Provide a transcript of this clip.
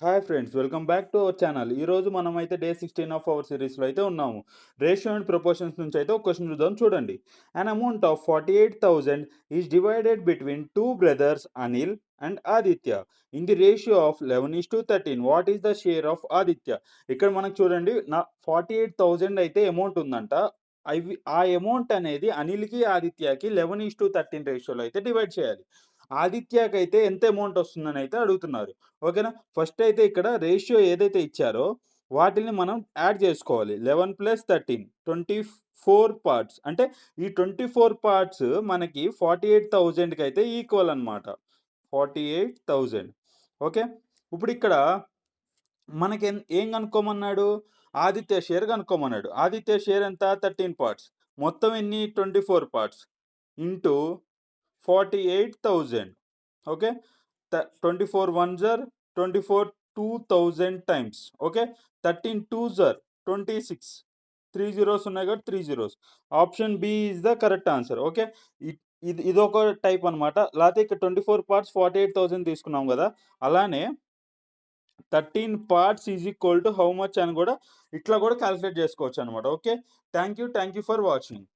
Hi friends, welcome back to our channel. ఈరోజు మనమైతే day 16 of our సిరీస్‌లో అయితే ఉన్నాము. రేషియో అండ్ ప్రపోర్షన్స్ నుంచి అయితే ఒక క్వెషన్ చూద్దాం చూడండి. An amount of 48,000 is divided between 2 brothers Anil and Aditya in the ratio of 11:13. What is the share of Aditya? ఇక్కడ మనకు చూడండి 48,000 అయితే అమౌంట్ ఉందంట. ఆ అమౌంట్ అనేది అనిల్‌కి, ఆదిత్యకి 11:13 రేషియోలో అయితే డివైడ్ చేయాలి. ఆదిత్యకైతే ఎంత అమౌంట్ వస్తుందని అయితే అడుగుతున్నారు. ఓకేనా? ఫస్ట్ అయితే ఇక్కడ రేషియో ఏదైతే ఇచ్చారో వాటిల్ని మనం యాడ్ చేసుకోవాలి. 11 + 13 24 పార్ట్స్. అంటే ఈ 24 పార్ట్స్ మనకి 48,000కి అయితే ఈక్వల్ అన్నమాట. 48,000. ఓకే. ఇప్పుడిక్కడ మనకి ఏం కనుక్కోమన్నాడు? ఆదిత్య షేర్ కనుక్కోమన్నాడు. ఆదిత్య షేర్ ఎంత? 13 పార్ట్స్. మొత్తం ఎన్ని? 24 parts into 48,000. Okay. 24 ones are 24 2000 times. Okay. 13 twos are 26. 3 zeros ఉన్నాయి కాబట్టి 3 zeros. Option B is the correct answer. Okay. ఇదొక టైప్ అన్నమాట. లేతే ఇక్కడ 24 పార్ట్స్ 48,000 తీసుకున్నాం గదా! అలానే 13 parts is equal to how much అని గూడా ఇట్లా గూడా కాలిక్యులేట్ జేసుకోవచ్చనమాట. Okay. Thank you for watching.